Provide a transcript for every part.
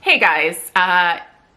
Hey guys,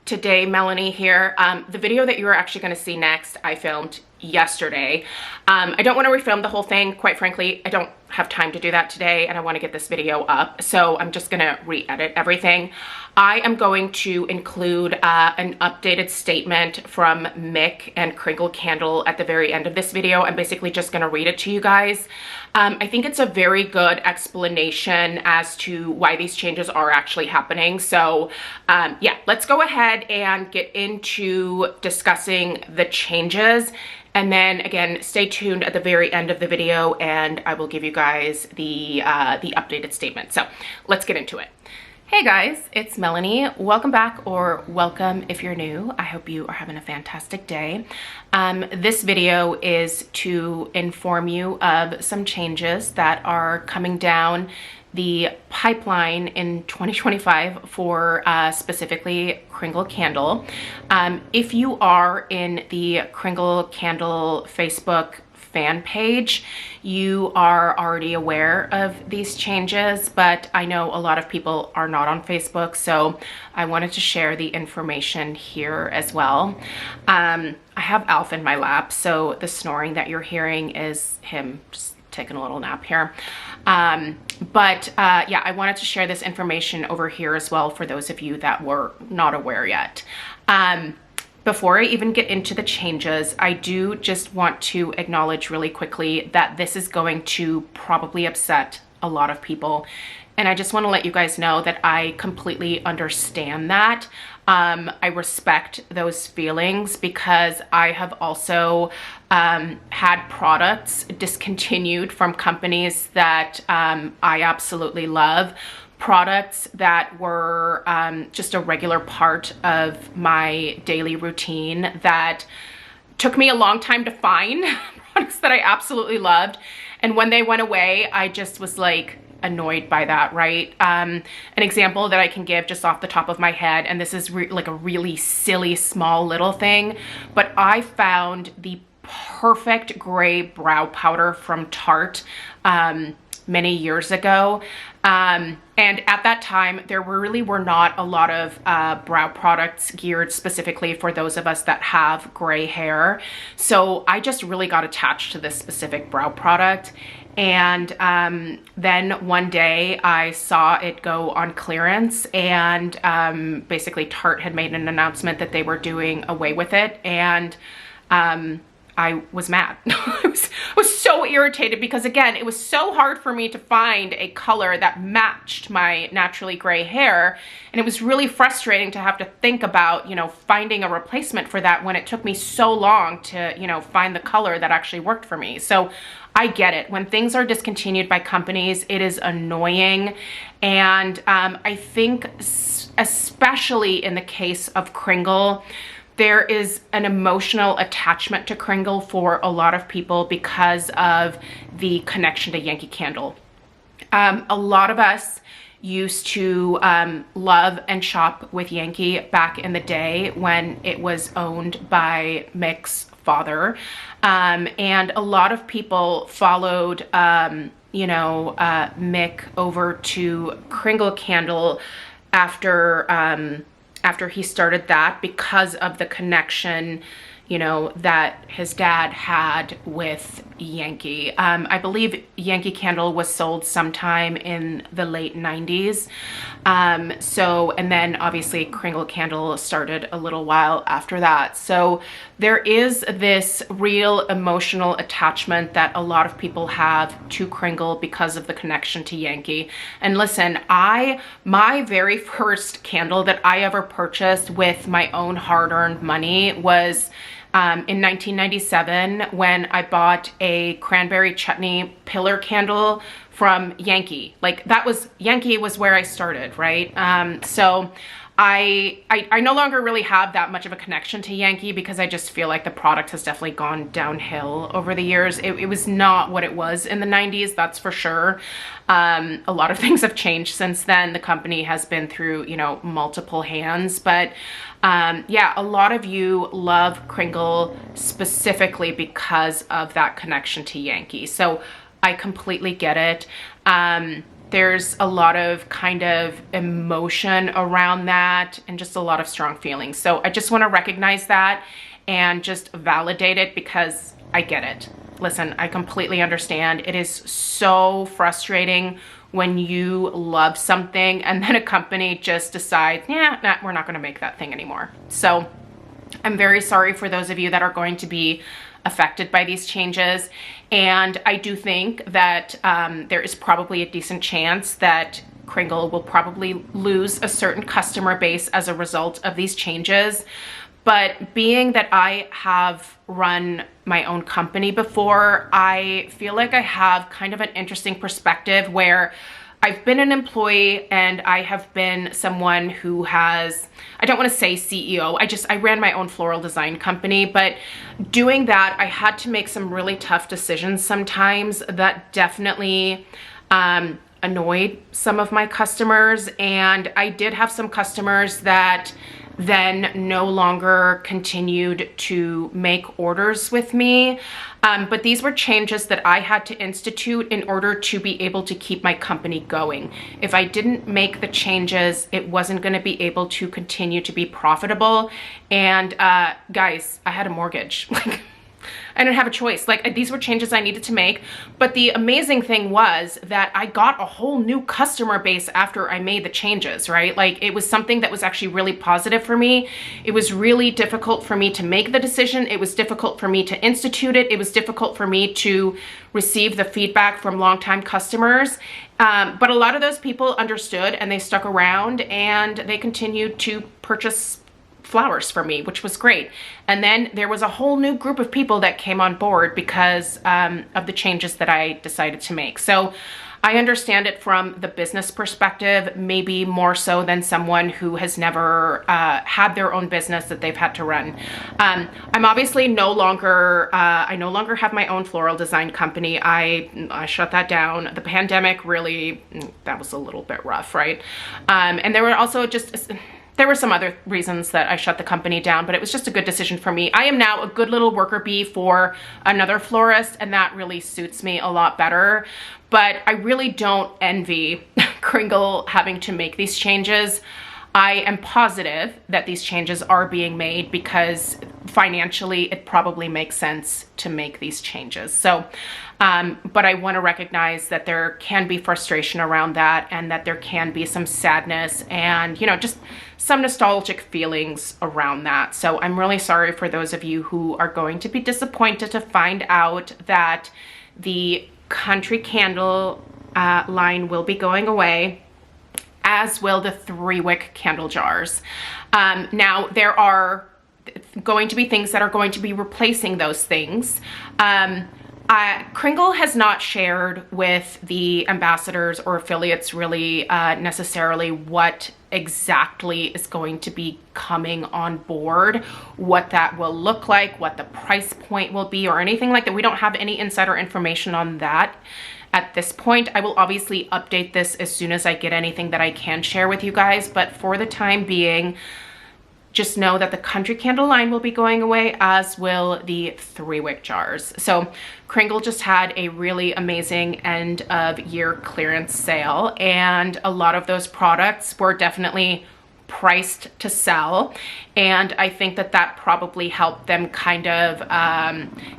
today Melanie here. The video that you are actually going to see next, I filmed yesterday. I don't want to refilm the whole thing. Quite frankly, I don't have time to do that today, and I want to get this video up, so I'm just going to re-edit everything. I am going to include an updated statement from Mick and Kringle Candle at the very end of this video. I'm basically just going to read it to you guys. I think it's a very good explanation as to why these changes are actually happening. So yeah, let's go ahead and get into discussing the changes. And then again, stay tuned at the very end of the video and I will give you guys the updated statement. So let's get into it. Hey guys, it's Melanie. Welcome back, or welcome if you're new. I hope you are having a fantastic day. This video is to inform you of some changes that are coming down the pipeline in 2025 for specifically Kringle Candle. If you are in the Kringle Candle Facebook fan page, you are already aware of these changes, but I know a lot of people are not on Facebook, so I wanted to share the information here as well. I have Alf in my lap, so the snoring that you're hearing is him just taking a little nap here. Yeah, I wanted to share this information over here as well for those of you that were not aware yet. Before I even get into the changes, I do just want to acknowledge really quickly that this is going to probably upset a lot of people. And I just want to let you guys know that I completely understand that. I respect those feelings because I have also had products discontinued from companies that I absolutely love. Products that were just a regular part of my daily routine that took me a long time to find, products that I absolutely loved. And when they went away, I just was like annoyed by that, right? An example that I can give just off the top of my head, and this is like a really silly small little thing, but I found the perfect gray brow powder from Tarte many years ago. And at that time, there really were not a lot of brow products geared specifically for those of us that have gray hair. So I just really got attached to this specific brow product. And then one day I saw it go on clearance, and basically Tarte had made an announcement that they were doing away with it. And I was mad. I was so irritated because, again, it was so hard for me to find a color that matched my naturally gray hair. And it was really frustrating to have to think about, you know, finding a replacement for that when it took me so long to, you know, find the color that actually worked for me. So I get it. When things are discontinued by companies, it is annoying. And I think especially in the case of Kringle, there is an emotional attachment to Kringle for a lot of people because of the connection to Yankee Candle. A lot of us used to love and shop with Yankee back in the day when it was owned by Mick's father. And a lot of people followed, you know, Mick over to Kringle Candle after he started that because of the connection, you know, that his dad had with Yankee. I believe Yankee Candle was sold sometime in the late 90s. And then obviously Kringle Candle started a little while after that. So there is this real emotional attachment that a lot of people have to Kringle because of the connection to Yankee. And listen, my very first candle that I ever purchased with my own hard-earned money was in 1997 when I bought a cranberry chutney pillar candle from Yankee. Like, that was, Yankee was where I started, right? So I no longer really have that much of a connection to Yankee because I just feel like the product has definitely gone downhill over the years. It was not what it was in the 90s, that's for sure. A lot of things have changed since then. The company has been through, you know, multiple hands, but yeah, a lot of you love Kringle specifically because of that connection to Yankee. So I completely get it. there's a lot of kind of emotion around that and just a lot of strong feelings. So I just want to recognize that and just validate it because I get it. Listen, I completely understand. It is so frustrating when you love something and then a company just decides, yeah, nah, we're not going to make that thing anymore. So I'm very sorry for those of you that are going to be affected by these changes. And I do think that there is probably a decent chance that Kringle will probably lose a certain customer base as a result of these changes. But being that I have run my own company before, I feel like I have kind of an interesting perspective where I've been an employee and I have been someone who has, I don't want to say CEO, I ran my own floral design company, but doing that, I had to make some really tough decisions sometimes that definitely annoyed some of my customers. And I did have some customers that then no longer continued to make orders with me. But these were changes that I had to institute in order to be able to keep my company going. If I didn't make the changes, it wasn't going to be able to continue to be profitable. And guys, I had a mortgage. I didn't have a choice. Like, these were changes I needed to make. But the amazing thing was that I got a whole new customer base after I made the changes, right? Like, it was something that was actually really positive for me. It was really difficult for me to make the decision. It was difficult for me to institute it. It was difficult for me to receive the feedback from longtime customers. But a lot of those people understood and they stuck around and they continued to purchase flowers for me, which was great. And then there was a whole new group of people that came on board because of the changes that I decided to make. So I understand it from the business perspective, maybe more so than someone who has never had their own business that they've had to run. I'm obviously no longer have my own floral design company. I shut that down. The pandemic really, that was a little bit rough, right? And there were also there were some other reasons that I shut the company down, but it was just a good decision for me. I am now a good little worker bee for another florist, and that really suits me a lot better. But I really don't envy Kringle having to make these changes. I am positive that these changes are being made because financially it probably makes sense to make these changes. So, but I want to recognize that there can be frustration around that and that there can be some sadness and, you know, just some nostalgic feelings around that. So I'm really sorry for those of you who are going to be disappointed to find out that the Country Candle line will be going away, as will the 3-wick candle jars. Now, there are going to be things that are going to be replacing those things. Kringle has not shared with the ambassadors or affiliates really necessarily what exactly is going to be coming on board, what that will look like, what the price point will be, or anything like that. We don't have any insider information on that at this point. I will obviously update this as soon as I get anything that I can share with you guys, but for the time being, just know that the Country Candle line will be going away, as will the 3-wick jars. So Kringle just had a really amazing end of year clearance sale, and a lot of those products were definitely priced to sell. And I think that that probably helped them kind of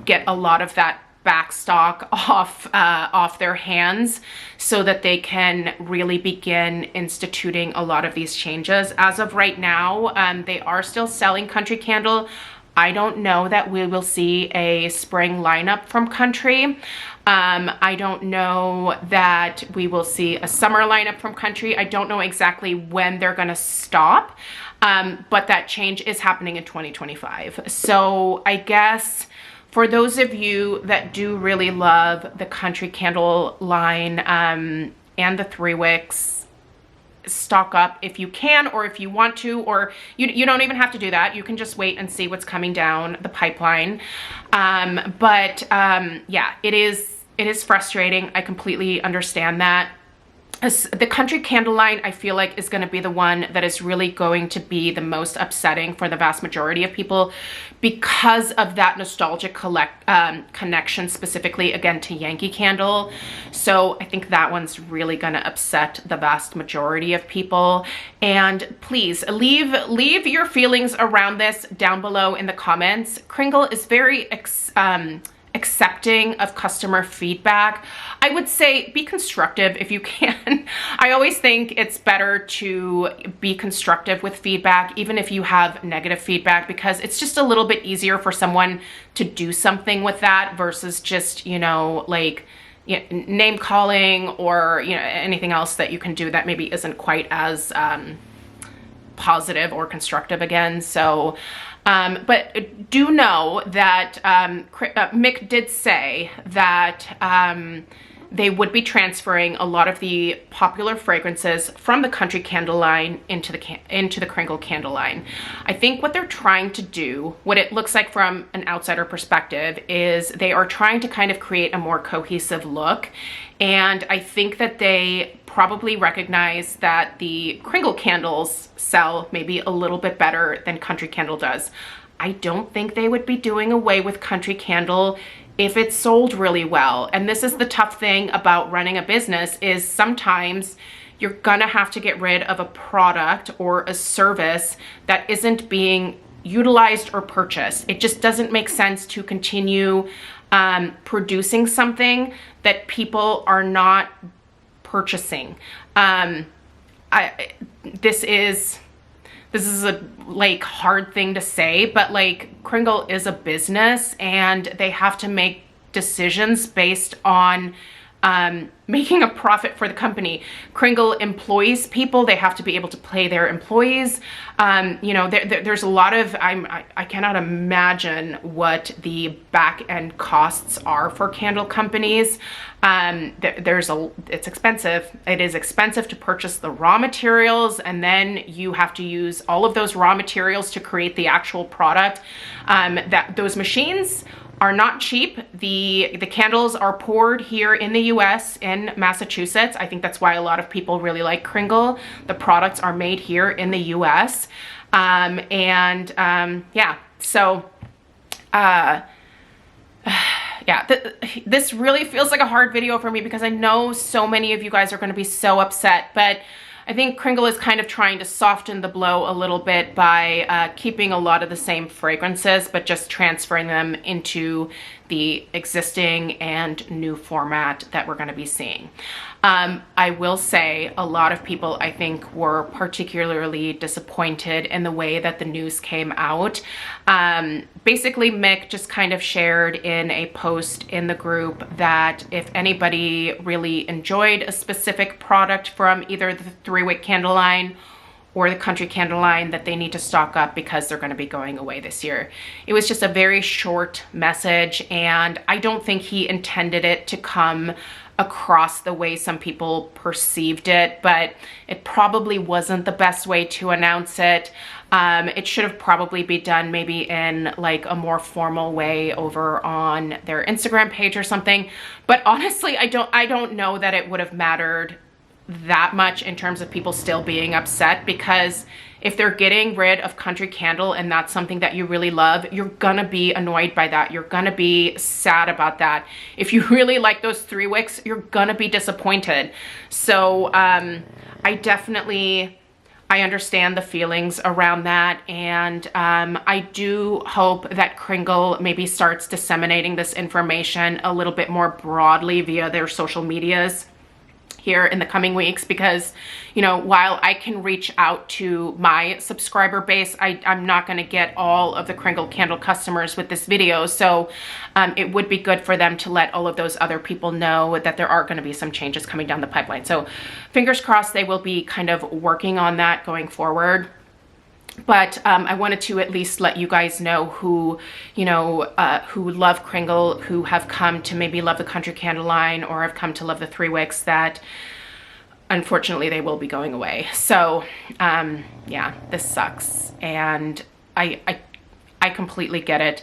get a lot of that back stock off their hands so that they can really begin instituting a lot of these changes. As of right now, they are still selling Country Candle. I don't know that we will see a spring lineup from Country. I don't know that we will see a summer lineup from Country. I don't know exactly when they're gonna stop, but that change is happening in 2025. So I guess for those of you that do really love the Country Candle line and the 3-wicks, stock up if you can, or if you want to, or you don't even have to do that. You can just wait and see what's coming down the pipeline. Yeah, it is frustrating. I completely understand that. the country candle line, I feel like, is going to be the one that is really going to be the most upsetting for the vast majority of people because of that nostalgic connection, specifically, again, to Yankee Candle. So I think that one's really going to upset the vast majority of people. And please leave your feelings around this down below in the comments. Kringle is very accepting of customer feedback. I would say be constructive if you can. I always think it's better to be constructive with feedback, even if you have negative feedback, because it's just a little bit easier for someone to do something with that versus just, you know, like, name calling or, you know, anything else that you can do that maybe isn't quite as positive or constructive again. So but do know that Mick did say that they would be transferring a lot of the popular fragrances from the country candle line into the Kringle candle line. I think what they're trying to do, what it looks like from an outsider perspective, is they are trying to kind of create a more cohesive look. And I think that they probably recognize that the Kringle candles sell maybe a little bit better than Country Candle does. I don't think they would be doing away with Country Candle if it sold really well. And this is the tough thing about running a business, is sometimes you're gonna have to get rid of a product or a service that isn't being utilized or purchased. It just doesn't make sense to continue producing something that people are not purchasing. This is a like hard thing to say, but like Kringle is a business and they have to make decisions based on making a profit for the company. Kringle employs people. They have to be able to pay their employees. You know, there's a lot of, I cannot imagine what the back end costs are for candle companies. It's expensive. It is expensive to purchase the raw materials, and then you have to use all of those raw materials to create the actual product. Those machines are not cheap. The candles are poured here in the US, in Massachusetts. I think that's why a lot of people really like Kringle. The products are made here in the US. Yeah, so yeah, this really feels like a hard video for me because I know so many of you guys are going to be so upset, but I think Kringle is kind of trying to soften the blow a little bit by keeping a lot of the same fragrances, but just transferring them into the existing and new format that we're going to be seeing. I will say a lot of people, I think, were particularly disappointed in the way that the news came out. Basically, Mick just kind of shared in a post in the group that if anybody really enjoyed a specific product from either the 3-wick candle line or the country candle line, that they need to stock up because they're going to be going away this year. It was just a very short message, and I don't think he intended it to come across the way some people perceived it, but it probably wasn't the best way to announce it. It should have probably been done maybe in like a more formal way over on their Instagram page or something. But honestly, I don't know that it would have mattered that much in terms of people still being upset, because if they're getting rid of Country Candle and that's something that you really love, you're gonna be annoyed by that. You're gonna be sad about that. If you really like those 3 wicks, you're gonna be disappointed. So I understand the feelings around that, and I do hope that Kringle maybe starts disseminating this information a little bit more broadly via their social medias here in the coming weeks, because, you know, while I can reach out to my subscriber base, I'm not going to get all of the Kringle candle customers with this video. So it would be good for them to let all of those other people know that there are going to be some changes coming down the pipeline. So fingers crossed they will be kind of working on that going forward. But I wanted to at least let you guys know who, you know, who love Kringle, who have come to maybe love the country candle line or have come to love the 3 wicks, that unfortunately they will be going away. So yeah, this sucks, and I completely get it.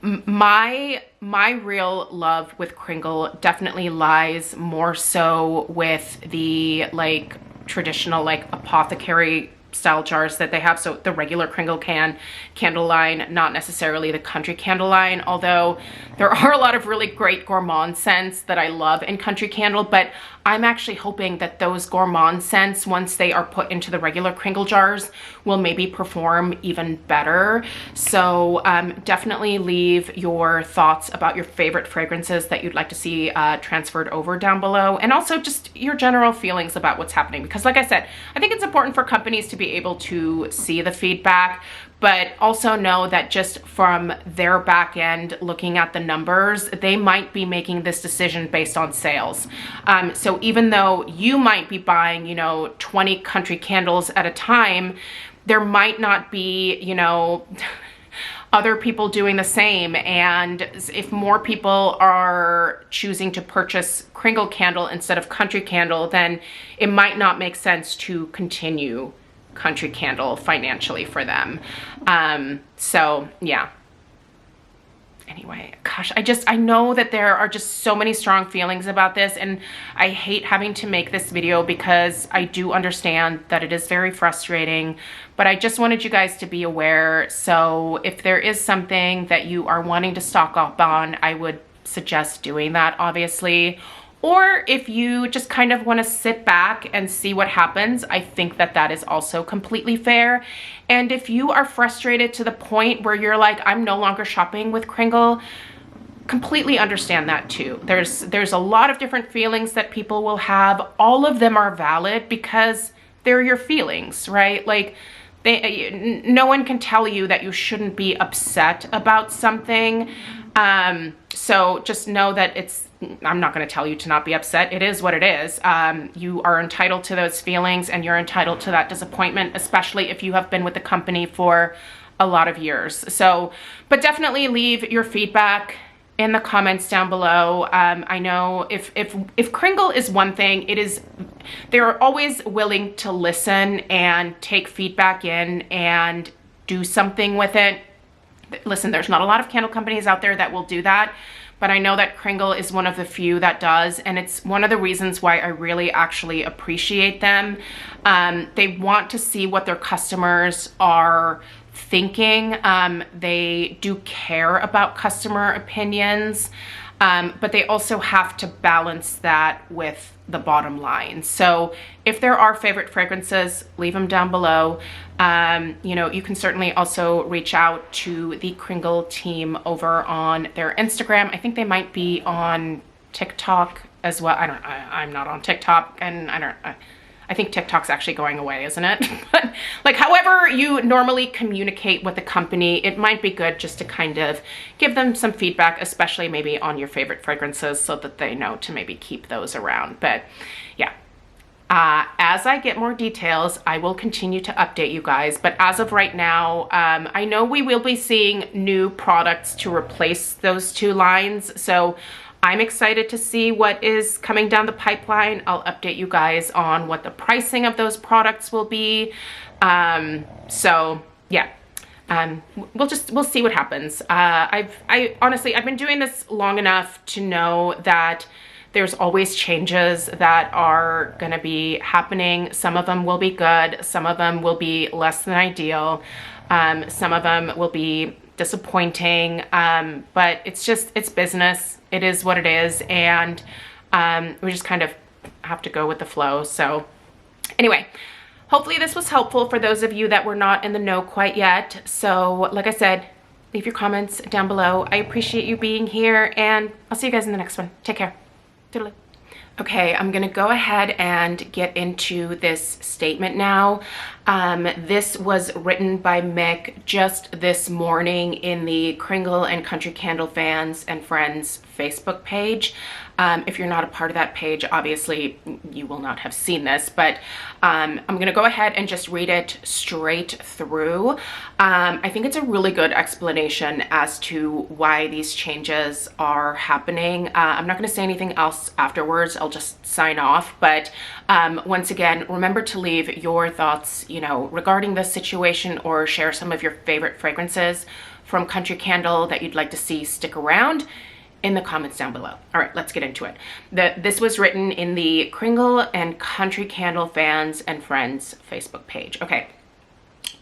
My my real love with Kringle definitely lies more so with the like traditional like apothecary style jars that they have. So the regular Kringle candle line, not necessarily the country candle line, although there are a lot of really great gourmand scents that I love in country candle, but I'm actually hoping that those gourmand scents, once they are put into the regular Kringle jars, will maybe perform even better. So definitely leave your thoughts about your favorite fragrances that you'd like to see transferred over down below, and also just your general feelings about what's happening. Because like I said, I think it's important for companies to be able to see the feedback, but also know that just from their back end, looking at the numbers, they might be making this decision based on sales. So even though you might be buying, you know, 20 country candles at a time, there might not be, you know, other people doing the same. And if more people are choosing to purchase Kringle candle instead of country candle, then it might not make sense to continue country candle financially for them. So yeah. Anyway, gosh, I know that there are just so many strong feelings about this, and I hate having to make this video because I do understand that it is very frustrating, but I just wanted you guys to be aware. So if there is something that you are wanting to stock up on, I would suggest doing that, obviously. Or if you just kind of want to sit back and see what happens, I think that that is also completely fair. And if you are frustrated to the point where you're like, I'm no longer shopping with Kringle, completely understand that too. There's a lot of different feelings that people will have. All of them are valid because they're your feelings, right? Like, no one can tell you that you shouldn't be upset about something. So just know that I'm not going to tell you to not be upset. It is what it is. You are entitled to those feelings, and you're entitled to that disappointment, especially if you have been with the company for a lot of years. So, but definitely leave your feedback in the comments down below. I know if Kringle is one thing, they're always willing to listen and take feedback in and do something with it. Listen, there's not a lot of candle companies out there that will do that, but I know that Kringle is one of the few that does, and it's one of the reasons why I really actually appreciate them. They want to see what their customers are thinking. They do care about customer opinions, but they also have to balance that with the bottom line. So if there are favorite fragrances, leave them down below. You know, you can certainly also reach out to the Kringle team over on their Instagram. I think they might be on TikTok as well. I'm not on TikTok, and I think TikTok's actually going away, isn't it? But like, however you normally communicate with the company, it might be good just to kind of give them some feedback, especially maybe on your favorite fragrances, so that they know to maybe keep those around. But yeah, as I get more details, I will continue to update you guys. But as of right now, I know we will be seeing new products to replace those two lines. So I'm excited to see what is coming down the pipeline. I'll update you guys on what the pricing of those products will be. So yeah, we'll see what happens. Honestly, I've been doing this long enough to know that there's always changes that are going to be happening. Some of them will be good. Some of them will be less than ideal. Some of them will be disappointing, but it's business. It is what it is, and we just kind of have to go with the flow. So anyway, hopefully this was helpful for those of you that were not in the know quite yet. So like I said, leave your comments down below. I appreciate you being here, and I'll see you guys in the next one. Take care. Toodaloo. Okay, I'm gonna go ahead and get into this statement now. This was written by Mick just this morning in the Kringle and Country Candle Fans and Friends Facebook page. If you're not a part of that page, obviously you will not have seen this, but I'm gonna go ahead and just read it straight through. I think it's a really good explanation as to why these changes are happening. I'm not gonna say anything else afterwards. I'll just sign off, but once again, remember to leave your thoughts, you know, regarding this situation, or share some of your favorite fragrances from Country Candle that you'd like to see stick around. in the comments down below. All right, let's get into it. This was written in the Kringle and Country Candle fans and friends Facebook page. Okay.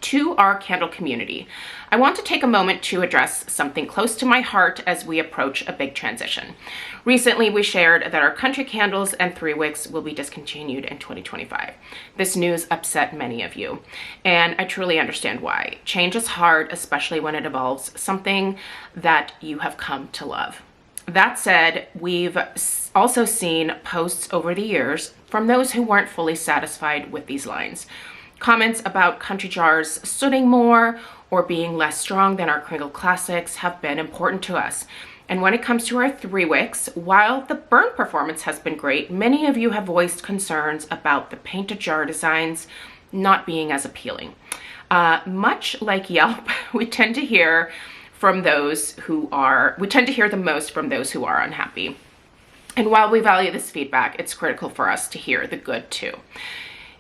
To our candle community, I want to take a moment to address something close to my heart as we approach a big transition. Recently, we shared that our country candles and 3 wicks will be discontinued in 2025. This news upset many of you, and I truly understand why. Change is hard, especially when it involves something that you have come to love. That said, we've also seen posts over the years from those who weren't fully satisfied with these lines. Comments about country jars sooting more or being less strong than our Kringle classics have been important to us. And when it comes to our 3 wicks, while the burn performance has been great, many of you have voiced concerns about the painted jar designs not being as appealing. Much like Yelp, we tend to hear the most from those who are unhappy. And while we value this feedback, it's critical for us to hear the good too.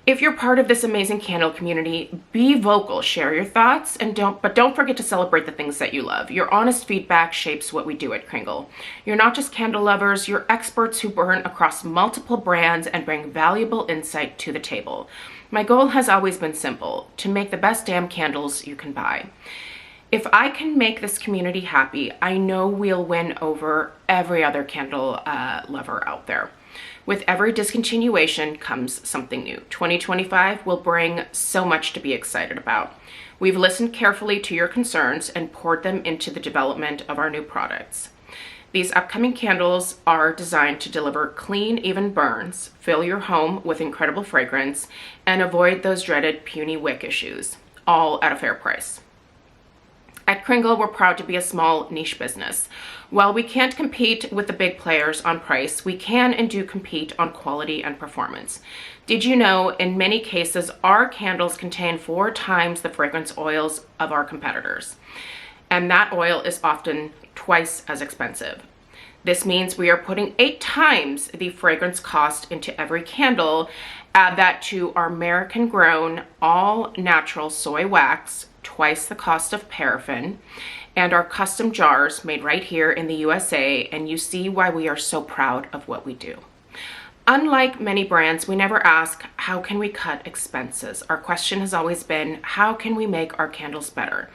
If you're part of this amazing candle community, be vocal, share your thoughts, and don't forget to celebrate the things that you love. Your honest feedback shapes what we do at Kringle. You're not just candle lovers, you're experts who burn across multiple brands and bring valuable insight to the table. My goal has always been simple: to make the best damn candles you can buy. If I can make this community happy, I know we'll win over every other candle lover out there. With every discontinuation comes something new. 2025 will bring so much to be excited about. We've listened carefully to your concerns and poured them into the development of our new products. These upcoming candles are designed to deliver clean, even burns, fill your home with incredible fragrance, and avoid those dreaded puny wick issues, all at a fair price. At Kringle, we're proud to be a small niche business. While we can't compete with the big players on price, we can and do compete on quality and performance. Did you know, in many cases, our candles contain 4 times the fragrance oils of our competitors, and that oil is often twice as expensive. This means we are putting 8 times the fragrance cost into every candle. Add that to our American-grown, all-natural soy wax, twice the cost of paraffin, and our custom jars made right here in the USA, and you see why we are so proud of what we do. Unlike many brands, we never ask, how can we cut expenses? Our question has always been, how can we make our candles better?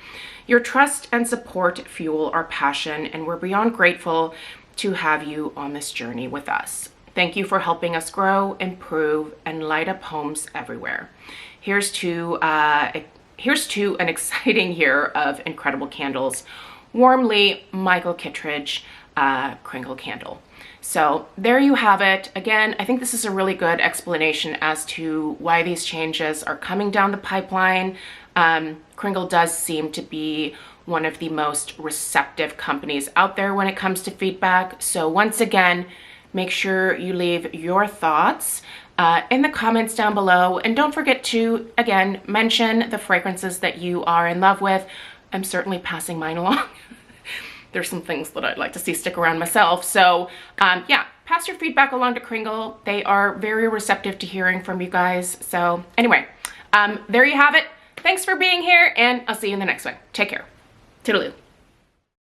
Your trust and support fuel our passion, and we're beyond grateful to have you on this journey with us. Thank you for helping us grow, improve, and light up homes everywhere. Here's to an exciting year of incredible candles. Warmly, Michael Kittredge, Kringle Candle. So there you have it. Again, I think this is a really good explanation as to why these changes are coming down the pipeline. Kringle does seem to be one of the most receptive companies out there when it comes to feedback. So once again, make sure you leave your thoughts in the comments down below. And don't forget to, again, mention the fragrances that you are in love with. I'm certainly passing mine along. There's some things that I'd like to see stick around myself. So yeah, pass your feedback along to Kringle. They are very receptive to hearing from you guys. So anyway, there you have it. Thanks for being here, and I'll see you in the next one. Take care. Toodaloo.